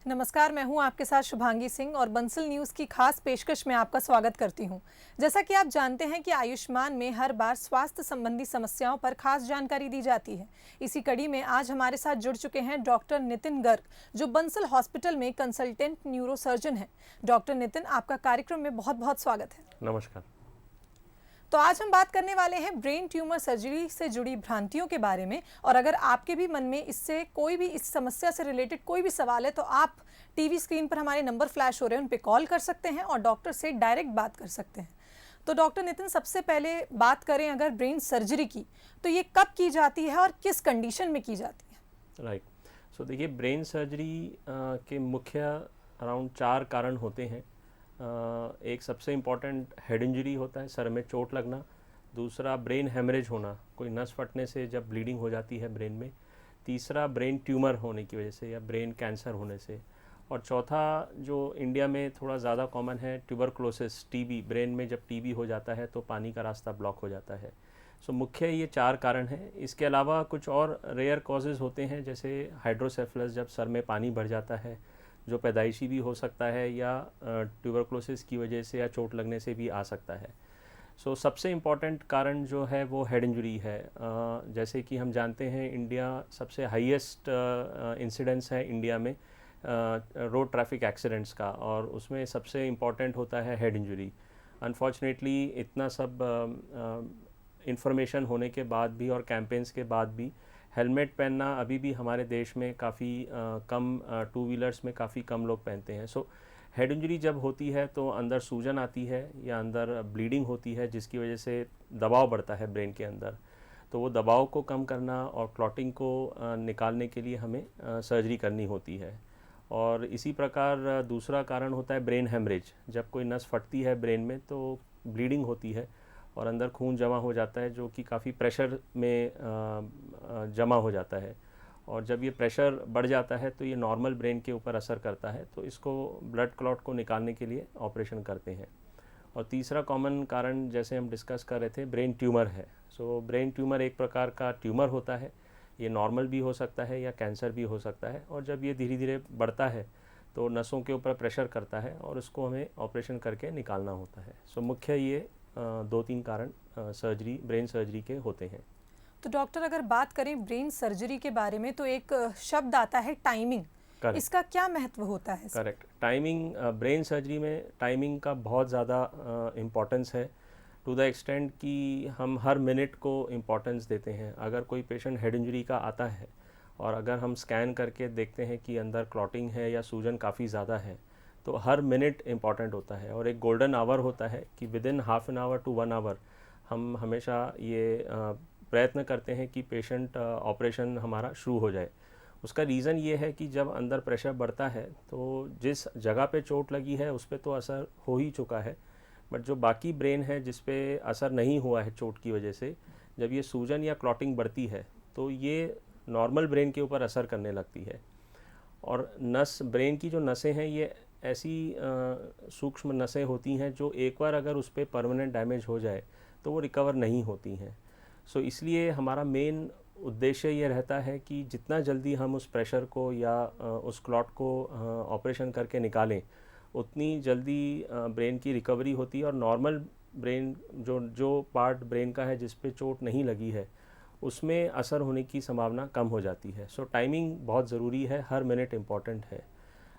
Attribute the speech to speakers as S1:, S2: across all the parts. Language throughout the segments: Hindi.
S1: नमस्कार, मैं हूं आपके साथ शुभांगी सिंह और बंसल न्यूज़ की खास पेशकश में आपका स्वागत करती हूं। जैसा कि आप जानते हैं कि आयुष्मान में हर बार स्वास्थ्य संबंधी समस्याओं पर खास जानकारी दी जाती है। इसी कड़ी में आज हमारे साथ जुड़ चुके हैं डॉक्टर नितिन गर्ग, जो बंसल हॉस्पिटल में कंसल्टेंट न्यूरोसर्जन हैं। डॉक्टर नितिन, आपका कार्यक्रम में बहुत बहुत स्वागत है।
S2: नमस्कार।
S1: तो आज हम बात करने वाले हैं ब्रेन ट्यूमर सर्जरी से जुड़ी भ्रांतियों के बारे में। और अगर आपके भी मन में इससे कोई भी इस समस्या से रिलेटेड कोई भी सवाल है तो आप टीवी स्क्रीन पर हमारे नंबर फ्लैश हो रहे हैं, उन पे कॉल कर सकते हैं और डॉक्टर से डायरेक्ट बात कर सकते हैं। तो डॉक्टर नितिन, सबसे पहले बात करें अगर ब्रेन सर्जरी की, तो ये कब की जाती है और किस कंडीशन में की जाती है?
S2: राइट। सो देखिए, ब्रेन सर्जरी के मुख्य अराउंड 4 कारण होते हैं। एक सबसे इम्पॉर्टेंट हेड इंजरी होता है, सर में चोट लगना। दूसरा ब्रेन हेमरेज होना, कोई नस फटने से जब ब्लीडिंग हो जाती है ब्रेन में। तीसरा ब्रेन ट्यूमर होने की वजह से या ब्रेन कैंसर होने से। और चौथा जो इंडिया में थोड़ा ज़्यादा कॉमन है, ट्यूबरक्लोसिस, टीबी। ब्रेन में जब टीबी हो जाता है तो पानी का रास्ता ब्लॉक हो जाता है। सो मुख्य ये 4 कारण हैं। इसके अलावा कुछ और रेयर कॉजेज़ होते हैं, जैसे हाइड्रोसेफलस, जब सर में पानी भर जाता है, जो पैदाइशी भी हो सकता है या ट्यूबरक्लोसिस की वजह से या चोट लगने से भी आ सकता है। सो सबसे इम्पॉर्टेंट कारण जो है वो हेड इंजरी है। जैसे कि हम जानते हैं, इंडिया सबसे हाईएस्ट इंसिडेंस है इंडिया में रोड ट्रैफिक एक्सीडेंट्स का, और उसमें सबसे इम्पॉर्टेंट होता है हेड इंजरी। अनफॉर्चुनेटली इतना सब इंफॉर्मेशन होने के बाद भी और कैंपेन्स के बाद भी हेलमेट पहनना अभी भी हमारे देश में काफ़ी कम, टू व्हीलर्स में काफ़ी कम लोग पहनते हैं। सो हेड इंजरी जब होती है तो अंदर सूजन आती है या अंदर ब्लीडिंग होती है, जिसकी वजह से दबाव बढ़ता है ब्रेन के अंदर। तो वो दबाव को कम करना और क्लॉटिंग को निकालने के लिए हमें सर्जरी करनी होती है। और इसी प्रकार दूसरा कारण होता है ब्रेन हेमरेज। जब कोई नस फटती है ब्रेन में तो ब्लीडिंग होती है और अंदर खून जमा हो जाता है, जो कि काफ़ी प्रेशर में जमा हो जाता है। और जब ये प्रेशर बढ़ जाता है तो ये नॉर्मल ब्रेन के ऊपर असर करता है, तो इसको ब्लड क्लॉट को निकालने के लिए ऑपरेशन करते हैं। और तीसरा कॉमन कारण, जैसे हम डिस्कस कर रहे थे, ब्रेन ट्यूमर है। सो ब्रेन ट्यूमर एक प्रकार का ट्यूमर होता है। ये नॉर्मल भी हो सकता है या कैंसर भी हो सकता है, और जब ये धीरे धीरे बढ़ता है तो नसों के ऊपर प्रेशर करता है और उसको हमें ऑपरेशन करके निकालना होता है। सो मुख्य ये 2-3 कारण सर्जरी, ब्रेन सर्जरी के होते हैं।
S1: तो डॉक्टर, अगर बात करें ब्रेन सर्जरी के बारे में तो एक शब्द आता है टाइमिंग। इसका क्या महत्व होता है?
S2: करेक्ट। टाइमिंग, ब्रेन सर्जरी में टाइमिंग का बहुत ज़्यादा इम्पोर्टेंस है, टू द एक्सटेंट कि हम हर मिनट को इम्पोर्टेंस देते हैं। अगर कोई पेशेंट हेड इंजरी का आता है और अगर हम स्कैन करके देखते हैं कि अंदर क्लॉटिंग है या सूजन काफ़ी ज़्यादा है, तो हर मिनट इम्पॉर्टेंट होता है। और एक गोल्डन आवर होता है कि within half an hour to 1 hour हम हमेशा ये प्रयत्न करते हैं कि पेशेंट ऑपरेशन हमारा शुरू हो जाए। उसका रीज़न ये है कि जब अंदर प्रेशर बढ़ता है तो जिस जगह पे चोट लगी है उस पर तो असर हो ही चुका है, बट जो बाकी ब्रेन है जिस पे असर नहीं हुआ है चोट की वजह से, जब ये सूजन या क्लॉटिंग बढ़ती है तो ये नॉर्मल ब्रेन के ऊपर असर करने लगती है। और नस, ब्रेन की जो नसें हैं, ये ऐसी सूक्ष्म नसें होती हैं जो एक बार अगर उस पर परमानेंट डैमेज हो जाए तो वो रिकवर नहीं होती हैं। सो इसलिए हमारा मेन उद्देश्य ये रहता है कि जितना जल्दी हम उस प्रेशर को या उस क्लॉट को ऑपरेशन करके निकालें, उतनी जल्दी ब्रेन की रिकवरी होती है और नॉर्मल ब्रेन, जो पार्ट ब्रेन का है जिस पे चोट नहीं लगी है, उसमें असर होने की संभावना कम हो जाती है। सो टाइमिंग बहुत ज़रूरी है, हर मिनट इम्पॉर्टेंट है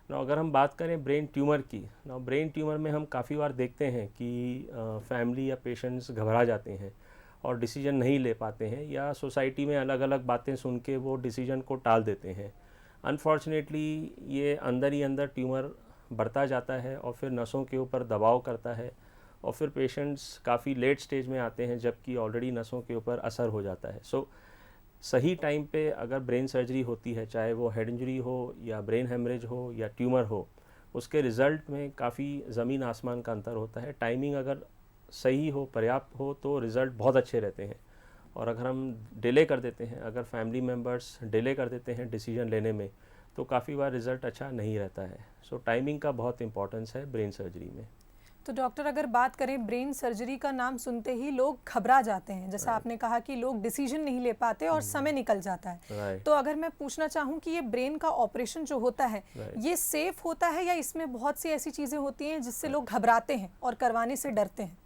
S2: ना। अगर हम बात करें ब्रेन ट्यूमर की ना, ब्रेन ट्यूमर में हम काफ़ी बार देखते हैं कि फैमिली या पेशेंट्स घबरा जाते हैं और डिसीजन नहीं ले पाते हैं, या सोसाइटी में अलग अलग बातें सुन के वो डिसीजन को टाल देते हैं। अनफॉर्चुनेटली ये अंदर ही अंदर ट्यूमर बढ़ता जाता है और फिर नसों के ऊपर दबाव करता है और फिर पेशेंट्स काफ़ी लेट स्टेज में आते हैं जबकि ऑलरेडी नसों के ऊपर असर हो जाता है। सो सही टाइम पे अगर ब्रेन सर्जरी होती है, चाहे वो हेड इंजरी हो या ब्रेन हेमरेज हो या ट्यूमर हो, उसके रिज़ल्ट में काफ़ी ज़मीन आसमान का अंतर होता है। टाइमिंग अगर सही हो, पर्याप्त हो, तो रिज़ल्ट बहुत अच्छे रहते हैं। और अगर हम डिले कर देते हैं, अगर फैमिली मेम्बर्स डिले कर देते हैं डिसीजन लेने में, तो काफ़ी बार रिज़ल्ट अच्छा नहीं रहता है। सो टाइमिंग का बहुत इंपॉर्टेंस है ब्रेन सर्जरी में।
S1: तो डॉक्टर, अगर बात करें ब्रेन सर्जरी का नाम सुनते ही लोग घबरा जाते हैं, जैसा आपने कहा कि लोग डिसीजन नहीं ले पाते और समय निकल जाता है।
S2: राइट।
S1: तो अगर मैं पूछना चाहूँ कि ये ब्रेन का ऑपरेशन जो होता है, ये सेफ होता है या इसमें बहुत सी ऐसी चीज़ें होती हैं जिससे लोग घबराते हैं और करवाने से डरते हैं?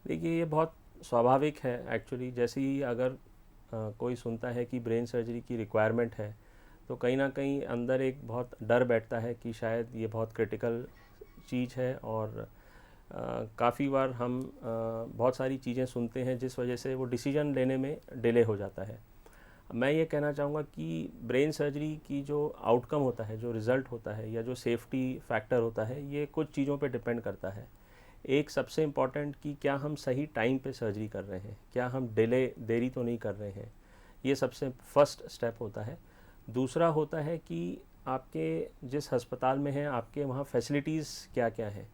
S2: देखिए, ये बहुत स्वाभाविक है एक्चुअली। जैसे ही अगर कोई सुनता है कि ब्रेन सर्जरी की रिक्वायरमेंट है, तो कहीं ना कहीं अंदर एक बहुत डर बैठता है कि शायद ये बहुत क्रिटिकल चीज़ है। और काफ़ी बार हम बहुत सारी चीज़ें सुनते हैं जिस वजह से वो डिसीजन लेने में डिले हो जाता है। मैं ये कहना चाहूँगा कि ब्रेन सर्जरी की जो आउटकम होता है, जो रिज़ल्ट होता है, या जो सेफ्टी फैक्टर होता है, ये कुछ चीज़ों पे डिपेंड करता है। एक सबसे इम्पॉर्टेंट कि क्या हम सही टाइम पे सर्जरी कर रहे हैं, क्या हम देरी तो नहीं कर रहे हैं, ये सबसे फर्स्ट स्टेप होता है। दूसरा होता है कि आपके जिस अस्पताल में हैं, आपके वहाँ फैसिलिटीज़ क्या क्या हैं।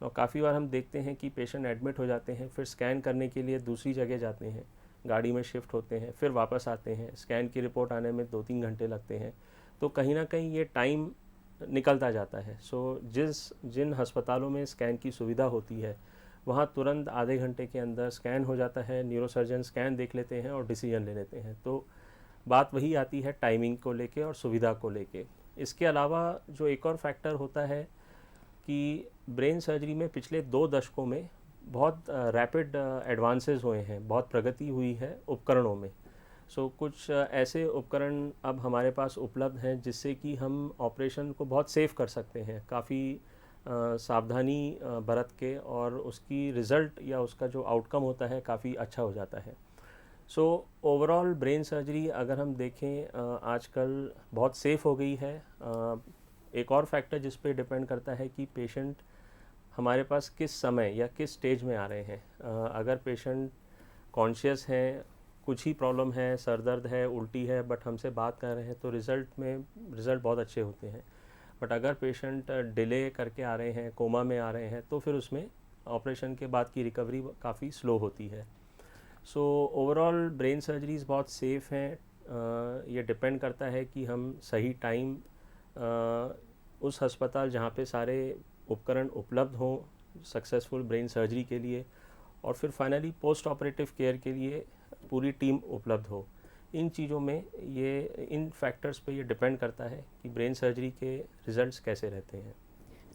S2: और काफ़ी बार हम देखते हैं कि पेशेंट एडमिट हो जाते हैं, फिर स्कैन करने के लिए दूसरी जगह जाते हैं, गाड़ी में शिफ्ट होते हैं, फिर वापस आते हैं, स्कैन की रिपोर्ट आने में 2-3 घंटे लगते हैं। तो कहीं ना कहीं ये टाइम निकलता जाता है। सो जिन अस्पतालों में स्कैन की सुविधा होती है, वहाँ तुरंत आधे घंटे के अंदर स्कैन हो जाता है, न्यूरोसर्जन स्कैन देख लेते हैं और डिसीजन ले लेते हैं। तो बात वही आती है टाइमिंग को लेके और सुविधा को लेके। इसके अलावा जो एक और फैक्टर होता है कि ब्रेन सर्जरी में पिछले 2 दशकों में बहुत रैपिड एडवांसेस हुए हैं, बहुत प्रगति हुई है उपकरणों में। कुछ ऐसे उपकरण अब हमारे पास उपलब्ध हैं जिससे कि हम ऑपरेशन को बहुत सेफ कर सकते हैं, काफ़ी सावधानी बरत के, और उसकी रिज़ल्ट या उसका जो आउटकम होता है काफ़ी अच्छा हो जाता है। ओवरऑल ब्रेन सर्जरी अगर हम देखें आजकल बहुत सेफ़ हो गई है। एक और फैक्टर जिस पे डिपेंड करता है कि पेशेंट हमारे पास किस समय या किस स्टेज में आ रहे हैं। अगर पेशेंट कॉन्शियस हैं, कुछ ही प्रॉब्लम है, सर दर्द है, उल्टी है, बट हमसे बात कर रहे हैं, तो रिज़ल्ट बहुत अच्छे होते हैं। बट अगर पेशेंट डिले करके आ रहे हैं, कोमा में आ रहे हैं, तो फिर उसमें ऑपरेशन के बाद की रिकवरी काफ़ी स्लो होती है। ओवरऑल ब्रेन सर्जरीज़ बहुत सेफ़ हैं। ये डिपेंड करता है कि हम सही टाइम उस अस्पताल जहाँ पे सारे उपकरण उपलब्ध हों सक्सेसफुल ब्रेन सर्जरी के लिए, और फिर फाइनली पोस्ट ऑपरेटिव केयर के लिए पूरी टीम उपलब्ध हो। इन चीज़ों में इन फैक्टर्स पे ये डिपेंड करता है कि ब्रेन सर्जरी के रिजल्ट्स कैसे रहते हैं।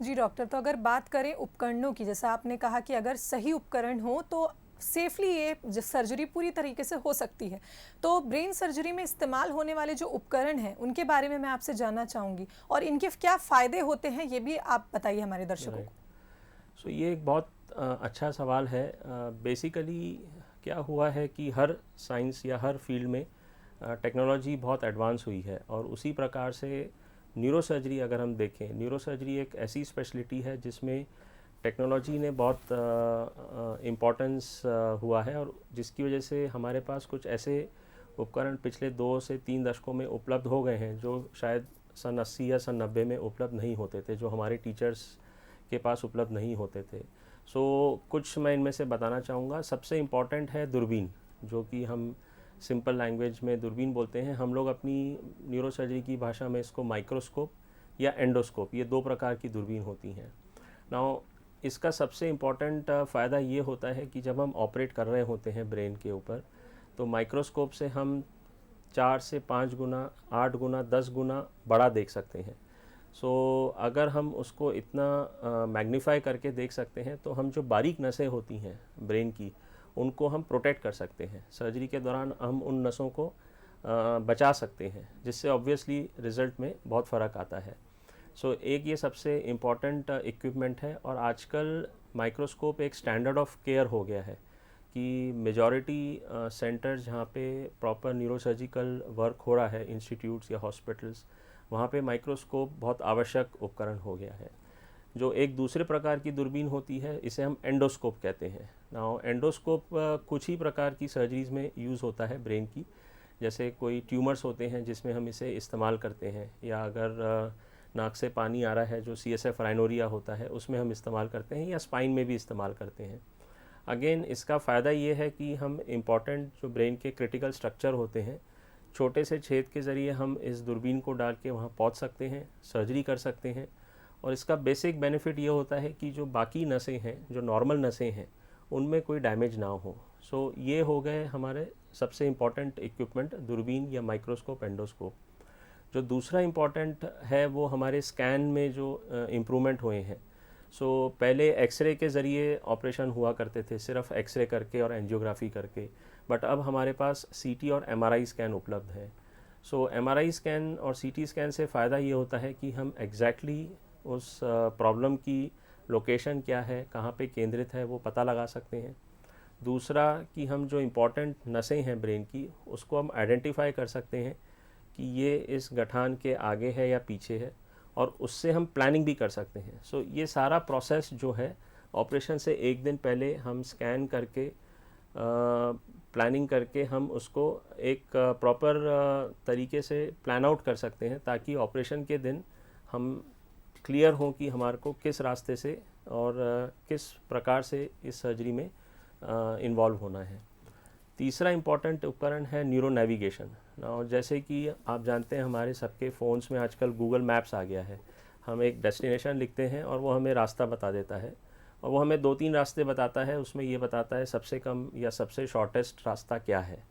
S1: जी डॉक्टर, तो अगर बात करें उपकरणों की, जैसा आपने कहा कि अगर सही उपकरण हो तो सेफली ये सर्जरी पूरी तरीके से हो सकती है। तो ब्रेन सर्जरी में इस्तेमाल होने वाले जो उपकरण हैं उनके बारे में मैं आपसे जानना चाहूँगी, और इनके क्या फ़ायदे होते हैं ये भी आप बताइए हमारे दर्शकों को।
S2: ये एक बहुत अच्छा सवाल है। बेसिकली क्या हुआ है कि हर साइंस या हर फील्ड में टेक्नोलॉजी बहुत एडवांस हुई है, और उसी प्रकार से न्यूरोसर्जरी अगर हम देखें, न्यूरोसर्जरी एक ऐसी स्पेशलिटी है जिसमें टेक्नोलॉजी ने बहुत इम्पोर्टेंस हुआ है, और जिसकी वजह से हमारे पास कुछ ऐसे उपकरण पिछले 2 से 3 दशकों में उपलब्ध हो गए हैं जो शायद सन 80 या सन 90 में उपलब्ध नहीं होते थे, जो हमारे टीचर्स के पास उपलब्ध नहीं होते थे। कुछ मैं इनमें से बताना चाहूँगा। सबसे इम्पॉर्टेंट है दूरबीन, जो कि हम सिंपल लैंग्वेज में दूरबीन बोलते हैं। हम लोग अपनी न्यूरोसर्जरी की भाषा में इसको माइक्रोस्कोप या एंडोस्कोप, ये 2 प्रकार की दूरबीन होती हैं। नाउ इसका सबसे इम्पॉर्टेंट फ़ायदा ये होता है कि जब हम ऑपरेट कर रहे होते हैं ब्रेन के ऊपर, तो माइक्रोस्कोप से हम 4 से 5 गुना, 8 गुना, 10 गुना बड़ा देख सकते हैं। अगर हम उसको इतना मैग्नीफाई करके देख सकते हैं, तो हम जो बारीक नसें होती हैं ब्रेन की, उनको हम प्रोटेक्ट कर सकते हैं। सर्जरी के दौरान हम उन नसों को बचा सकते हैं, जिससे ऑब्वियसली रिज़ल्ट में बहुत फ़र्क आता है। एक ये सबसे इम्पॉर्टेंट इक्विपमेंट है, और आजकल माइक्रोस्कोप एक स्टैंडर्ड ऑफ केयर हो गया है कि मेजॉरिटी सेंटर्स जहाँ पे प्रॉपर न्यूरोसर्जिकल वर्क हो रहा है, इंस्टीट्यूट्स या हॉस्पिटल्स, वहाँ पे माइक्रोस्कोप बहुत आवश्यक उपकरण हो गया है। जो एक दूसरे प्रकार की दूरबीन होती है, इसे हम एंडोस्कोप कहते हैं। नाउ एंडोस्कोप कुछ ही प्रकार की सर्जरीज़ में यूज़ होता है ब्रेन की, जैसे कोई ट्यूमर्स होते हैं जिसमें हम इसे इस्तेमाल करते हैं, या अगर नाक से पानी आ रहा है जो CSF राइनोरिया होता है, उसमें हम इस्तेमाल करते हैं, या स्पाइन में भी इस्तेमाल करते हैं। अगेन इसका फ़ायदा ये है कि हम इम्पॉर्टेंट जो ब्रेन के क्रिटिकल स्ट्रक्चर होते हैं, छोटे से छेद के ज़रिए हम इस दूरबीन को डाल के वहाँ पहुँच सकते हैं, सर्जरी कर सकते हैं, और इसका बेसिक बेनिफिट ये होता है कि जो बाकी नसें हैं, जो नॉर्मल नसें हैं, उनमें कोई डैमेज ना हो। सो ये हो गए हमारे सबसे इम्पॉर्टेंट इक्विपमेंट, दूरबीन या माइक्रोस्कोप, एंडोस्कोप। जो दूसरा इम्पॉर्टेंट है वो हमारे स्कैन में जो इम्प्रूवमेंट हुए हैं। सो पहले एक्सरे के ज़रिए ऑपरेशन हुआ करते थे, सिर्फ एक्सरे करके और एंजियोग्राफी करके, बट अब हमारे पास सीटी और एमआरआई स्कैन उपलब्ध है। सो एमआरआई स्कैन और सीटी स्कैन से फ़ायदा ये होता है कि हम एग्जैक्टली उस प्रॉब्लम की लोकेशन क्या है, कहाँ पे केंद्रित है, वो पता लगा सकते हैं। दूसरा कि हम जो इम्पोर्टेंट नसें हैं ब्रेन की, उसको हम आइडेंटिफाई कर सकते हैं कि ये इस गठान के आगे है या पीछे है, और उससे हम प्लानिंग भी कर सकते हैं। सो ये सारा प्रोसेस जो है, ऑपरेशन से एक दिन पहले हम स्कैन करके प्लानिंग करके हम उसको एक प्रॉपर तरीके से प्लान आउट कर सकते हैं, ताकि ऑपरेशन के दिन हम क्लियर हों कि हमारे को किस रास्ते से और किस प्रकार से इस सर्जरी में इन्वॉल्व होना है। तीसरा इम्पॉर्टेंट उपकरण है न्यूरो नेविगेशन। और जैसे कि आप जानते हैं, हमारे सबके फ़ोन्स में आजकल गूगल मैप्स आ गया है। हम एक डेस्टिनेशन लिखते हैं और वो हमें रास्ता बता देता है, और वो हमें 2-3 रास्ते बताता है। उसमें ये बताता है सबसे कम या सबसे शॉर्टेस्ट रास्ता क्या है।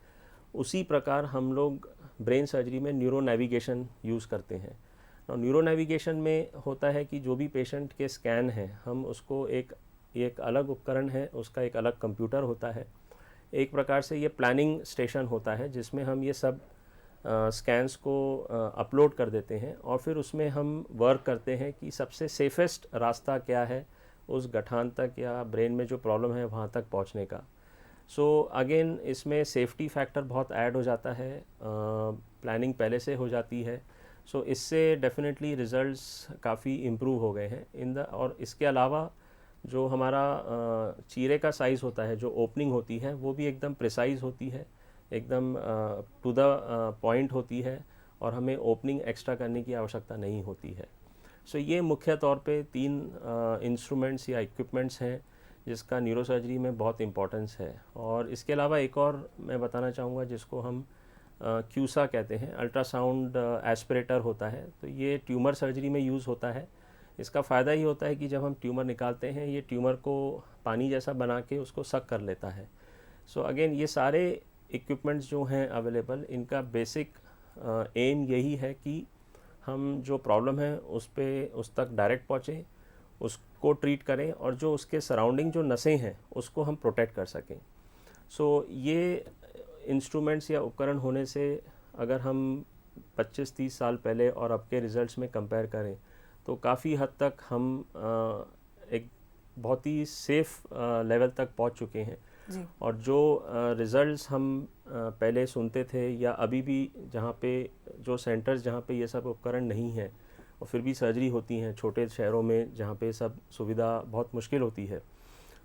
S2: उसी प्रकार हम लोग ब्रेन सर्जरी में न्यूरो नेविगेशन यूज़ करते हैं। और न्यूरो नेविगेशन में होता है कि जो भी पेशेंट के स्कैन हैं, हम उसको एक अलग उपकरण है, उसका एक अलग कंप्यूटर होता है। एक प्रकार से ये प्लानिंग स्टेशन होता है, जिसमें हम ये सब स्कैन्स को अपलोड कर देते हैं, और फिर उसमें हम वर्क करते हैं कि सबसे सेफेस्ट रास्ता क्या है उस गठान तक या ब्रेन में जो प्रॉब्लम है वहाँ तक पहुँचने का। सो अगेन इसमें सेफ्टी फैक्टर बहुत ऐड हो जाता है, प्लानिंग पहले से हो जाती है। सो इससे डेफिनेटली रिज़ल्ट्स काफ़ी इम्प्रूव हो गए हैं और इसके अलावा जो हमारा चीरे का साइज़ होता है, जो ओपनिंग होती है, वो भी एकदम प्रिसाइज़ होती है, एकदम टू द पॉइंट होती है, और हमें ओपनिंग एक्स्ट्रा करने की आवश्यकता नहीं होती है। सो ये मुख्य तौर पे 3 इंस्ट्रूमेंट्स या इक्विपमेंट्स हैं जिसका न्यूरोसर्जरी में बहुत इम्पोर्टेंस है। और इसके अलावा एक और मैं बताना चाहूँगा, जिसको हम क्यूसा कहते हैं, अल्ट्रासाउंड एस्पिरेटर होता है। तो ये ट्यूमर सर्जरी में यूज़ होता है। इसका फ़ायदा ये होता है कि जब हम ट्यूमर निकालते हैं, ये ट्यूमर को पानी जैसा बना के उसको सक कर लेता है। सो अगेन ये सारे इक्विपमेंट्स जो हैं अवेलेबल, इनका बेसिक एम यही है कि हम जो प्रॉब्लम है उस तक डायरेक्ट पहुँचें, उसको ट्रीट करें, और जो उसके सराउंडिंग जो नसें हैं उसको हम प्रोटेक्ट कर सकें। सो ये इंस्ट्रूमेंट्स या उपकरण होने से, अगर हम 25-30 साल पहले और अब के रिज़ल्ट्स में कंपेयर करें, तो काफ़ी हद तक हम एक बहुत ही सेफ़ लेवल तक पहुंच चुके हैं
S1: जी।
S2: और जो रिज़ल्ट्स हम पहले सुनते थे, या अभी भी जहाँ पे जो सेंटर्स जहाँ पे ये सब उपकरण नहीं हैं और फिर भी सर्जरी होती हैं छोटे शहरों में जहाँ पे सब सुविधा बहुत मुश्किल होती है,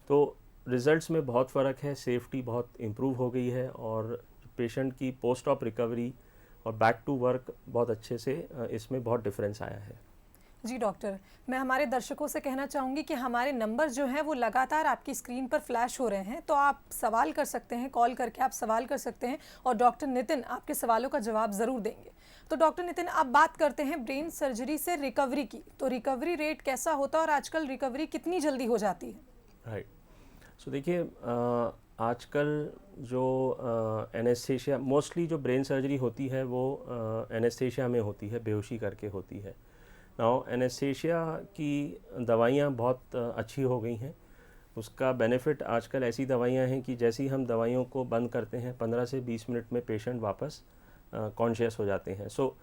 S2: तो रिज़ल्ट्स में बहुत फ़र्क है। सेफ्टी बहुत इम्प्रूव हो गई है, और पेशेंट की पोस्ट ऑप रिकवरी और बैक टू वर्क बहुत अच्छे से इसमें बहुत डिफरेंस आया है।
S1: जी डॉक्टर, मैं हमारे दर्शकों से कहना चाहूँगी कि हमारे नंबर जो हैं वो लगातार आपकी स्क्रीन पर फ्लैश हो रहे हैं, तो आप सवाल कर सकते हैं, कॉल करके आप सवाल कर सकते हैं, और डॉक्टर नितिन आपके सवालों का जवाब ज़रूर देंगे। तो डॉक्टर नितिन, आप बात करते हैं ब्रेन सर्जरी से रिकवरी की, तो रिकवरी रेट कैसा होता है और आजकल रिकवरी कितनी जल्दी हो जाती है?
S2: राइट। सो देखिए, आजकल जो एनेस्थीसिया, मोस्टली जो ब्रेन सर्जरी होती है वो एनेस्थीसिया में होती है, बेहोशी करके होती है। नाउ एनेस्थीसिया की दवाइयाँ बहुत अच्छी हो गई हैं। उसका बेनिफिट, आजकल ऐसी दवाइयाँ हैं कि जैसी हम दवाइयों को बंद करते हैं, 15 से 20 मिनट में पेशेंट वापस कॉन्शियस हो जाते हैं। सो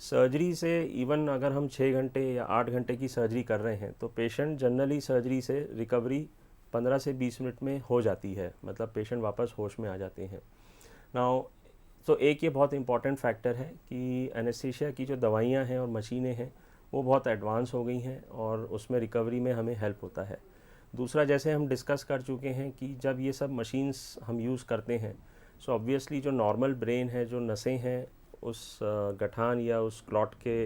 S2: सर्जरी से, इवन अगर हम 6 घंटे या 8 घंटे की सर्जरी कर रहे हैं, तो पेशेंट जनरली सर्जरी से रिकवरी 15 से 20 मिनट में हो जाती है, मतलब पेशेंट वापस होश में आ जाते हैं। नाउ तो एक ये बहुत इंपॉर्टेंट फैक्टर है कि एनेस्थीसिया की जो दवाइयाँ हैं और मशीनें हैं वो बहुत एडवांस हो गई हैं, और उसमें रिकवरी में हमें हेल्प होता है। दूसरा, जैसे हम डिस्कस कर चुके हैं कि जब ये सब मशीन्स हम यूज़ करते हैं, सो ऑब्वियसली जो नॉर्मल ब्रेन है, जो नसें हैं, उस गठान या उस क्लॉट के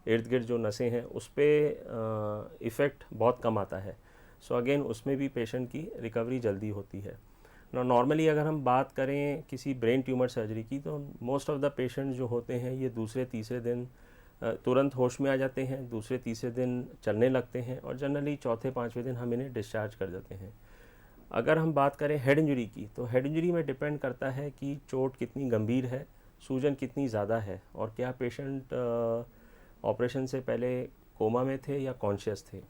S2: इर्द गिर्द जो नसें हैं, उस पर इफ़ेक्ट बहुत कम आता है। सो अगेन उसमें भी पेशेंट की रिकवरी जल्दी होती है। नॉर्मली अगर हम बात करें किसी ब्रेन ट्यूमर सर्जरी की, तो मोस्ट ऑफ द पेशेंट जो होते हैं ये दूसरे तीसरे दिन तुरंत होश में आ जाते हैं, दूसरे तीसरे दिन चलने लगते हैं और जनरली चौथे पाँचवें दिन हम इन्हें डिस्चार्ज कर देते हैं। अगर हम बात करें हेड इंजरी की, तो हेड इंजरी में डिपेंड करता है कि चोट कितनी गंभीर है, सूजन कितनी ज़्यादा है और क्या पेशेंट ऑपरेशन से पहले कोमा में थे या कॉन्शियस थे।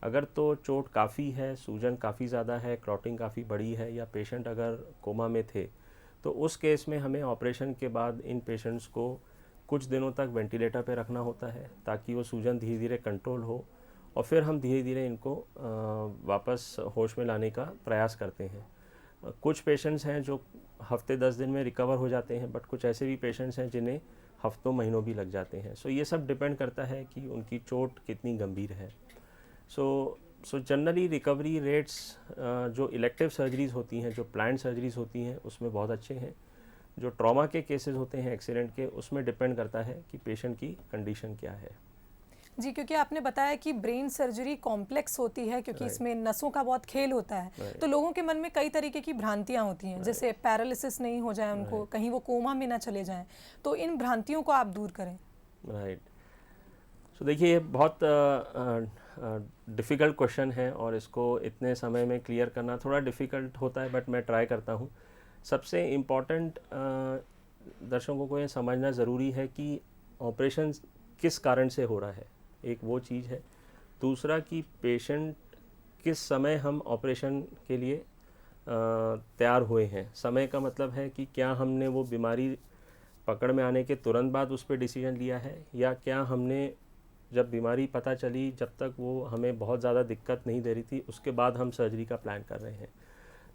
S2: अगर तो चोट काफ़ी है, सूजन काफ़ी ज़्यादा है, क्लॉटिंग काफ़ी बड़ी है या पेशेंट अगर कोमा में थे, तो उस केस में हमें ऑपरेशन के बाद इन पेशेंट्स को कुछ दिनों तक वेंटिलेटर पे रखना होता है ताकि वो सूजन धीरे धीरे कंट्रोल हो और फिर हम धीरे धीरे इनको वापस होश में लाने का प्रयास करते हैं। कुछ पेशेंट्स हैं जो हफ्ते 10 दिन में रिकवर हो जाते हैं, बट कुछ ऐसे भी पेशेंट्स हैं जिन्हें हफ्तों महीनों भी लग जाते हैं। सो ये सब डिपेंड करता है कि उनकी चोट कितनी गंभीर है। सो जनरली रिकवरी रेट्स जो इलेक्टिव सर्जरीज़ होती हैं, जो प्लान्ड सर्जरीज़ होती हैं, उसमें बहुत अच्छे हैं। जो ट्रॉमा के केसेस होते हैं एक्सीडेंट के, उसमें डिपेंड करता है कि पेशेंट की कंडीशन क्या है।
S1: जी, क्योंकि आपने बताया कि ब्रेन सर्जरी कॉम्प्लेक्स होती है क्योंकि इसमें नसों का बहुत खेल होता है, तो लोगों के मन में कई तरीके की भ्रांतियां होती हैं, जैसे पैरालिसिस नहीं हो जाए उनको, कहीं वो कोमा में ना चले जाएं, तो इन भ्रांतियों को आप दूर करें।
S2: राइट। सो देखिए, ये बहुत डिफ़िकल्ट क्वेश्चन है और इसको इतने समय में क्लियर करना थोड़ा डिफ़िकल्ट होता है, बट मैं ट्राई करता हूँ। सबसे इम्पॉर्टेंट दर्शकों को ये समझना ज़रूरी है कि ऑपरेशन किस कारण से हो रहा है, एक वो चीज़ है। दूसरा कि पेशेंट किस समय हम ऑपरेशन के लिए तैयार हुए हैं। समय का मतलब है कि क्या हमने वो बीमारी पकड़ में आने के तुरंत बाद उस पर डिसीजन लिया है, या क्या हमने जब बीमारी पता चली, जब तक वो हमें बहुत ज़्यादा दिक्कत नहीं दे रही थी, उसके बाद हम सर्जरी का प्लान कर रहे हैं।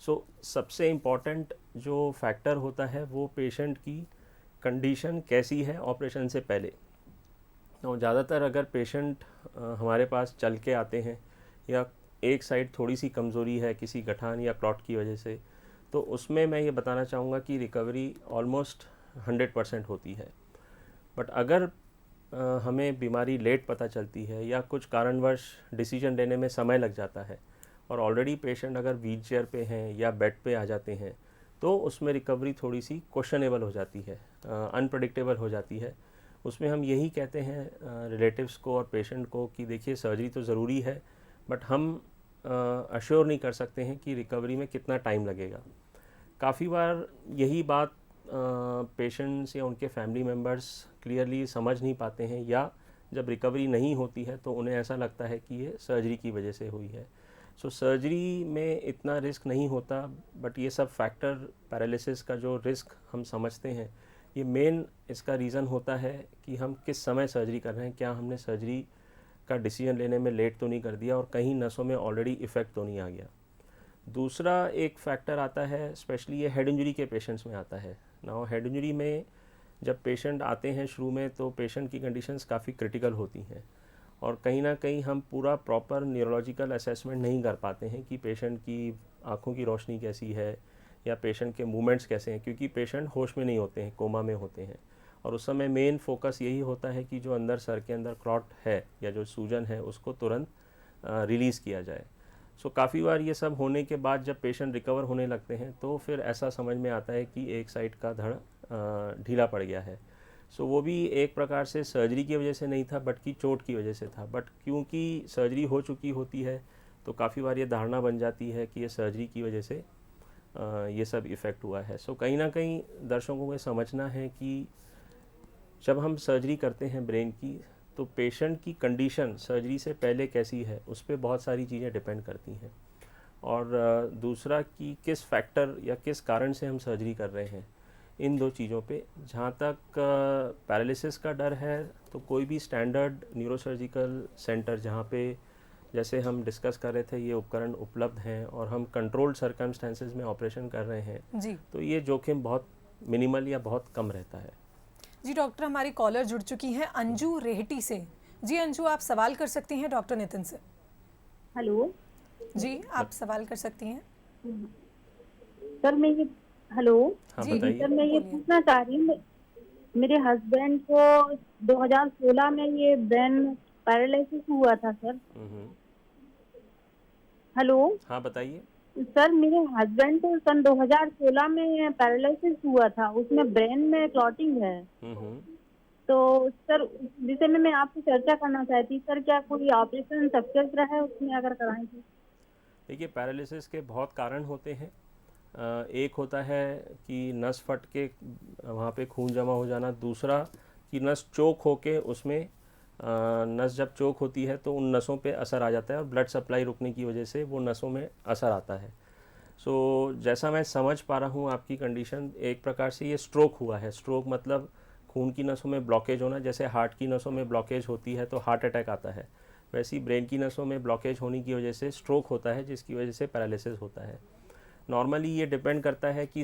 S2: सो सबसे इम्पॉर्टेंट जो फैक्टर होता है वो पेशेंट की कंडीशन कैसी है ऑपरेशन से पहले। तो ज़्यादातर अगर पेशेंट हमारे पास चल के आते हैं या एक साइड थोड़ी सी कमज़ोरी है किसी गठान या क्लॉट की वजह से, तो उसमें मैं ये बताना चाहूँगा कि रिकवरी ऑलमोस्ट 100% होती है। बट अगर हमें बीमारी लेट पता चलती है या कुछ कारणवश डिसीजन लेने में समय लग जाता है और ऑलरेडी पेशेंट अगर व्हील चेयर पे हैं या बेड पे आ जाते हैं, तो उसमें रिकवरी थोड़ी सी क्वेश्चनेबल हो जाती है, अनप्रडिक्टेबल हो जाती है। उसमें हम यही कहते हैं रिलेटिव्स को और पेशेंट को कि देखिए, सर्जरी तो ज़रूरी है, बट हम अश्योर नहीं कर सकते हैं कि रिकवरी में कितना टाइम लगेगा। काफ़ी बार यही बात पेशेंट्स या उनके फैमिली मेम्बर्स क्लियरली समझ नहीं पाते हैं, या जब रिकवरी नहीं होती है तो उन्हें ऐसा लगता है कि ये सर्जरी की वजह से हुई है। सो सर्जरी में इतना रिस्क नहीं होता, बट ये सब फैक्टर, पैरालिसिस का जो रिस्क हम समझते हैं, ये मेन इसका रीज़न होता है कि हम किस समय सर्जरी कर रहे हैं। क्या हमने सर्जरी का डिसीजन लेने में लेट तो नहीं कर दिया और कहीं नसों में ऑलरेडी इफ़ेक्ट तो नहीं आ गया। दूसरा एक फैक्टर आता है, स्पेशली ये हेड इंजरी के पेशेंट्स में आता है। नाउ हेड इंजरी में जब पेशेंट आते हैं शुरू में, तो पेशेंट की कंडीशंस काफ़ी क्रिटिकल होती हैं और कहीं ना कहीं हम पूरा प्रॉपर न्यूरोलॉजिकल असेसमेंट नहीं कर पाते हैं कि पेशेंट की आँखों की रोशनी कैसी है या पेशेंट के मूवमेंट्स कैसे हैं, क्योंकि पेशेंट होश में नहीं होते हैं, कोमा में होते हैं। और उस समय मेन फोकस यही होता है कि जो अंदर सर के अंदर क्लॉट है या जो सूजन है उसको तुरंत रिलीज़ किया जाए। सो काफ़ी बार ये सब होने के बाद जब पेशेंट रिकवर होने लगते हैं, तो फिर ऐसा समझ में आता है कि एक साइड का धड़ ढीला पड़ गया है। सो वो भी एक प्रकार से सर्जरी की वजह से नहीं था, बट की चोट की वजह से था। बट क्योंकि सर्जरी हो चुकी होती है, तो काफ़ी बार ये धारणा बन जाती है कि ये सर्जरी की वजह से ये सब इफ़ेक्ट हुआ है। सो कहीं ना कहीं दर्शकों को समझना है कि जब हम सर्जरी करते हैं ब्रेन की, तो पेशेंट की कंडीशन सर्जरी से पहले कैसी है, उस पर बहुत सारी चीज़ें डिपेंड करती हैं। और दूसरा कि किस फैक्टर या किस कारण से हम सर्जरी कर रहे हैं, इन दो चीज़ों पे। जहाँ तक पैरालिसिस का डर है, तो कोई भी स्टैंडर्ड न्यूरोसर्जिकल सेंटर जहाँ पे, जैसे हम डिस्कस कर रहे थे, ये उपकरण उपलब्ध हैं और हम कंट्रोल्ड सर्कमस्टेंसेस में ऑपरेशन कर रहे हैं,
S1: जी,
S2: तो ये जोखिम बहुत मिनिमल या बहुत कम रहता है।
S1: जी डॉक्टर, हमारी कॉलर जुड़ चुकी हैं अंजू रेहटी से। जी अंजू, आप सवाल कर सकती हैं डॉक्टर नितिन से।
S3: हेलो।
S1: जी, आप सवाल कर सकती हैं।
S3: सर मैं ये हेलो।
S2: हाँ,
S1: जी
S2: बताइए।
S3: सर मैं ये
S1: बोलिए।
S3: पूछना चाह रही हूँ, मेरे हस्बैंड को 2016 में ये ब्रेन पैरालिसिस हुआ था सर। हेलो।
S2: हाँ, बताइए।
S3: सर मेरे हस्बैंड को सन 2016 में पैरालिसिस हुआ था, उसमें ब्रेन में क्लॉटिंग है। तो सर उस विषय में मैं आपसे चर्चा करना चाहती सर, क्या कोई ऑपरेशन सक्सेस रहा है उसमें अगर कराएं तो?
S2: देखिए, पैरालिसिस के बहुत कारण होते हैं। एक होता है कि नस फट के वहाँ पे खून जमा हो जाना, दूसरा कि नस चोक होके उसमें नस जब चोक होती है तो उन नसों पे असर आ जाता है और ब्लड सप्लाई रुकने की वजह से वो नसों में असर आता है। सो जैसा मैं समझ पा रहा हूँ आपकी कंडीशन, एक प्रकार से ये स्ट्रोक हुआ है। स्ट्रोक मतलब खून की नसों में ब्लॉकेज होना, जैसे हार्ट की नसों में ब्लॉकेज होती है तो हार्ट अटैक आता है, वैसे ही ब्रेन की नसों में ब्लॉकेज होने की वजह से स्ट्रोक होता है, जिसकी वजह से पैरालिसिस होता है। नॉर्मली ये डिपेंड करता है कि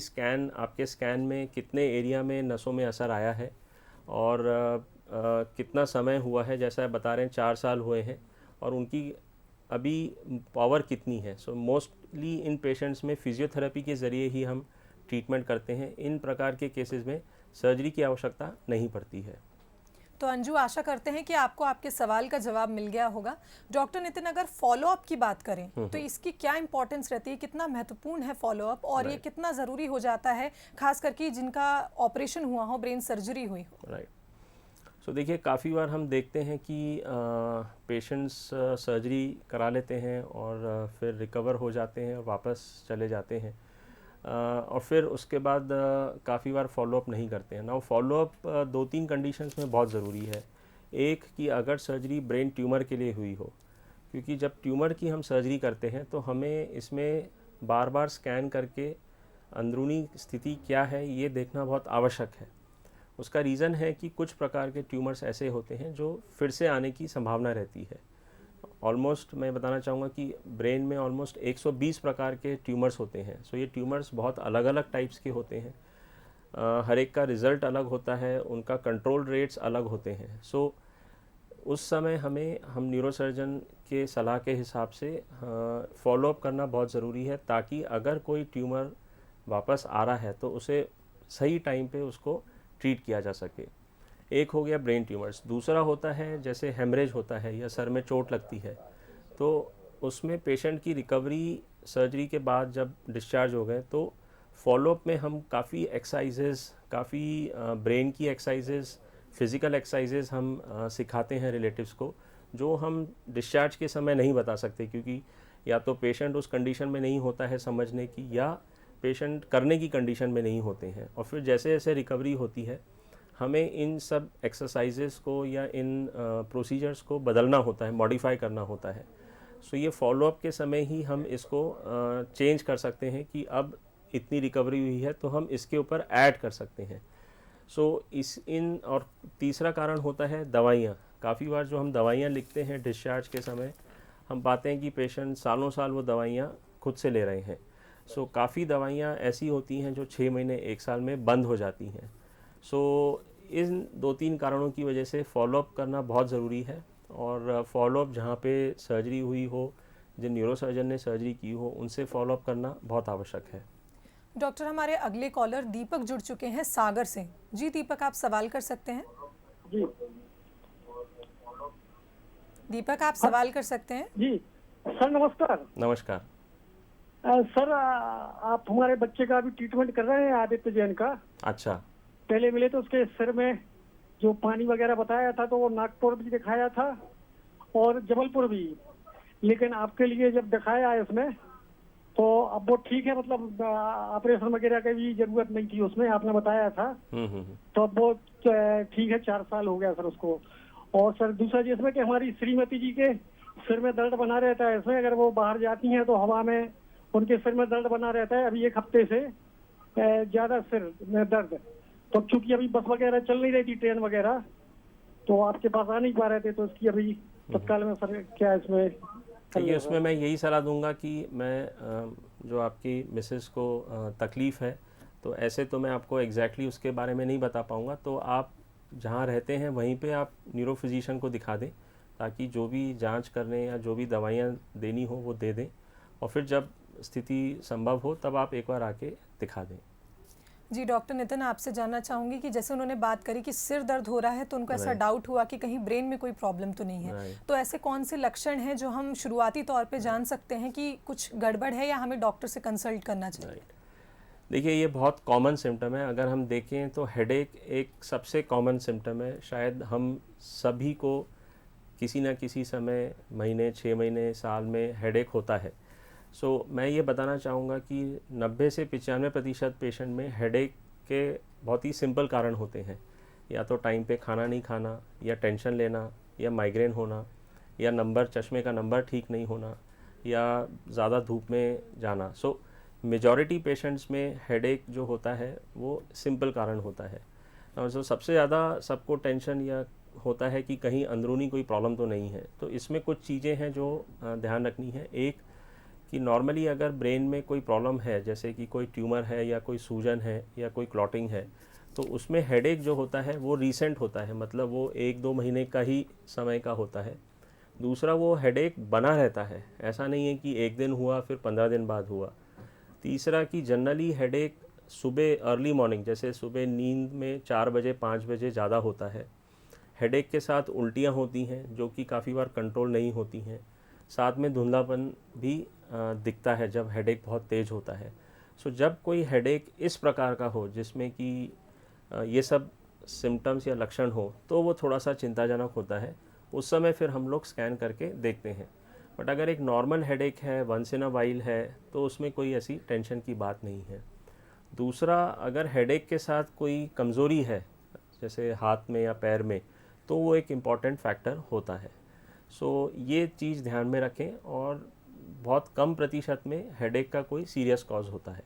S2: आपके स्कैन में कितने एरिया में नसों में असर आया है और कितना समय हुआ है। जैसा आप बता रहे हैं 4 साल हुए हैं और उनकी अभी पावर कितनी है। सो मोस्टली इन पेशेंट्स में फिजियोथेरेपी के ज़रिए ही हम ट्रीटमेंट करते हैं। इन प्रकार के केसेस में सर्जरी की आवश्यकता नहीं पड़ती है।
S1: तो अंजू, आशा करते हैं कि आपको आपके सवाल का जवाब मिल गया होगा। डॉक्टर नितिन, अगर फॉलोअप की बात करें तो इसकी क्या इंपॉर्टेंस रहती है, कितना महत्वपूर्ण है फॉलोअप, और ये कितना ज़रूरी हो जाता है खास करके जिनका ऑपरेशन हुआ हो, ब्रेन सर्जरी हुई हो?
S2: राइट। सो देखिए, काफ़ी बार हम देखते हैं कि पेशेंट्स सर्जरी करा लेते हैं और फिर रिकवर हो जाते हैं और वापस चले जाते हैं और फिर उसके बाद काफ़ी बार फॉलोअप नहीं करते हैं। नाउ फॉलोअप 2-3 कंडीशंस में बहुत ज़रूरी है। एक कि अगर सर्जरी ब्रेन ट्यूमर के लिए हुई हो, क्योंकि जब ट्यूमर की हम सर्जरी करते हैं तो हमें इसमें बार बार स्कैन करके अंदरूनी स्थिति क्या है ये देखना बहुत आवश्यक है। उसका रीज़न है कि कुछ प्रकार के ट्यूमर्स ऐसे होते हैं जो फिर से आने की संभावना रहती है। ऑलमोस्ट मैं बताना चाहूँगा कि ब्रेन में ऑलमोस्ट 120 प्रकार के ट्यूमर्स होते हैं। सो ये ट्यूमर्स बहुत अलग अलग टाइप्स के होते हैं। हर एक का रिज़ल्ट अलग होता है, उनका कंट्रोल रेट्स अलग होते हैं। सो उस समय हम न्यूरोसर्जन के सलाह के हिसाब से फॉलोअप करना बहुत ज़रूरी है, ताकि अगर कोई ट्यूमर वापस आ रहा है तो उसे सही टाइम पे उसको ट्रीट किया जा सके। एक हो गया ब्रेन ट्यूमर्स। दूसरा होता है जैसे हेमरेज होता है या सर में चोट लगती है, तो उसमें पेशेंट की रिकवरी सर्जरी के बाद जब डिस्चार्ज हो गए तो फॉलोअप में हम काफ़ी एक्सरसाइजेज़, काफ़ी ब्रेन की एक्सरसाइजेज़, फिज़िकल एक्सरसाइजेज़ हम सिखाते हैं रिलेटिव्स को, जो हम डिस्चार्ज के समय नहीं बता सकते, क्योंकि या तो पेशेंट उस कंडीशन में नहीं होता है समझने की, या पेशेंट करने की कंडीशन में नहीं होते हैं। और फिर जैसे जैसे रिकवरी होती है हमें इन सब एक्सरसाइजेस को या इन प्रोसीजर्स को बदलना होता है, मॉडिफाई करना होता है। सो ये फॉलोअप के समय ही हम इसको चेंज कर सकते हैं कि अब इतनी रिकवरी हुई है तो हम इसके ऊपर ऐड कर सकते हैं। सो और तीसरा कारण होता है दवाइयाँ। काफ़ी बार जो हम दवाइयाँ लिखते हैं डिस्चार्ज के समय, हम पाते हैं कि पेशेंट सालों साल वो दवाइयाँ खुद से ले रहे हैं। सो काफ़ी दवाइयाँ ऐसी होती हैं जो 6 महीने 1 साल में बंद हो जाती हैं। सो इन 2-3 कारणों की वजह से फॉलोअप करना बहुत ज़रूरी है, और फॉलोअप जहाँ पे सर्जरी हुई हो, जिन न्यूरोसर्जन ने सर्जरी की हो, उनसे फॉलोअप करना बहुत आवश्यक है।
S1: डॉक्टर, हमारे अगले कॉलर दीपक जुड़ चुके हैं सागर से। जी दीपक, आप सवाल कर सकते हैं।
S4: जी
S1: दीपक, आप सवाल कर सकते हैं।
S4: जी सर, नमस्कार।
S2: नमस्कार।
S4: सर, आप हमारे बच्चे का अभी ट्रीटमेंट कर रहे हैं, आदित्य जैन का।
S2: अच्छा।
S4: पहले मिले तो उसके सिर में जो पानी वगैरह बताया था तो वो नागपुर भी दिखाया था और जबलपुर भी, लेकिन आपके लिए जब दिखाया है इसमें तो अब वो ठीक है, मतलब ऑपरेशन वगैरह की भी जरूरत नहीं थी उसमें, आपने बताया था। तो अब वो ठीक है, 4 साल हो गया सर उसको। और सर दूसरा जिसमें कि हमारी श्रीमती जी के सिर में दर्द बना रहता है, इसमें अगर वो बाहर जाती हैं तो हवा में उनके सिर में दर्द बना रहता है। अभी 1 हफ्ते से ज्यादा सिर में दर्द, तो क्योंकि अभी बस वगैरह चल नहीं रही थी, ट्रेन वगैरह, तो आपके पास आ नहीं पा रहे थे, तो इसकी अभी तत्काल में सर क्या इसमें?
S2: देखिए, उसमें मैं यही सलाह दूंगा कि मैं जो आपकी मिसेस को तकलीफ़ है, तो ऐसे तो मैं आपको एग्जैक्टली उसके बारे में नहीं बता पाऊंगा। तो आप जहाँ रहते हैं वहीं पे आप न्यूरो फिजिशियन को दिखा दें, ताकि जो भी जांच करने या जो भी दवाइयाँ देनी हो वो दे दें, और फिर जब स्थिति संभव हो तब आप एक बार आके दिखा दें।
S1: जी डॉक्टर नितिन, आपसे जानना चाहूँगी कि जैसे उन्होंने बात करी कि सिर दर्द हो रहा है तो उनको ऐसा डाउट हुआ कि कहीं ब्रेन में कोई प्रॉब्लम तो नहीं है, तो ऐसे कौन से लक्षण हैं जो हम शुरुआती तौर पे जान सकते हैं कि कुछ गड़बड़ है या हमें डॉक्टर से कंसल्ट करना चाहिए?
S2: देखिए ये बहुत कॉमन सिम्टम है। अगर हम देखें तो हेडेक एक सबसे कॉमन सिम्टम है। शायद हम सभी को किसी न किसी समय, महीने, 6 महीने, साल में हेडेक होता है। मैं ये बताना चाहूँगा कि 90 से 95% पेशेंट में हेडेक के बहुत ही सिंपल कारण होते हैं। या तो टाइम पे खाना नहीं खाना, या टेंशन लेना, या माइग्रेन होना, या चश्मे का नंबर ठीक नहीं होना, या ज़्यादा धूप में जाना। मेजॉरिटी पेशेंट्स में हेडेक जो होता है वो सिंपल कारण होता है। और सबसे ज़्यादा सबको टेंशन या होता है कि कहीं अंदरूनी कोई प्रॉब्लम तो नहीं है। तो इसमें कुछ चीज़ें हैं जो ध्यान रखनी है। एक कि नॉर्मली अगर ब्रेन में कोई प्रॉब्लम है, जैसे कि कोई ट्यूमर है या कोई सूजन है या कोई क्लॉटिंग है, तो उसमें हेडेक जो होता है वो रीसेंट होता है, मतलब वो 1-2 महीने का ही समय का होता है। दूसरा, वो हेडेक बना रहता है, ऐसा नहीं है कि एक दिन हुआ फिर 15 दिन बाद हुआ। तीसरा कि जनरली हेडेक सुबह अर्ली मॉर्निंग, जैसे सुबह नींद में 4 बजे 5 बजे ज़्यादा होता है। हेडेक के साथ उल्टियाँ होती हैं जो कि काफ़ी बार कंट्रोल नहीं होती हैं। साथ में धुंधलापन भी दिखता है जब हेडेक बहुत तेज़ होता है। जब कोई हेडेक इस प्रकार का हो जिसमें कि ये सब सिम्टम्स या लक्षण हो, तो वो थोड़ा सा चिंताजनक होता है। उस समय फिर हम लोग स्कैन करके देखते हैं। बट अगर एक नॉर्मल हेडेक है, वंस इन अ वाइल है, तो उसमें कोई ऐसी टेंशन की बात नहीं है। दूसरा, अगर हेडेक के साथ कोई कमज़ोरी है, जैसे हाथ में या पैर में, तो वो एक इम्पॉर्टेंट फैक्टर होता है। ये चीज़ ध्यान में रखें। और बहुत कम प्रतिशत में हेडेक का कोई सीरियस कॉज होता है।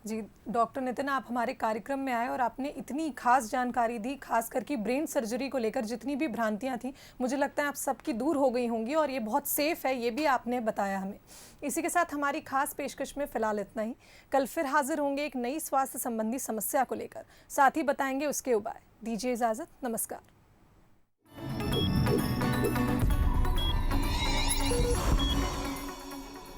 S1: जी डॉक्टर नितिन, आप हमारे कार्यक्रम में आए और आपने इतनी खास जानकारी दी, खास करके ब्रेन सर्जरी को लेकर जितनी भी भ्रांतियां थी, मुझे लगता है आप सबकी दूर हो गई होंगी और ये बहुत सेफ़ है, ये भी आपने बताया हमें। इसी के साथ हमारी खास पेशकश में फ़िलहाल इतना ही। कल फिर हाजिर होंगे एक नई स्वास्थ्य संबंधी समस्या को लेकर, साथ ही बताएंगे उसके उपाय। दीजिए इजाज़त, नमस्कार।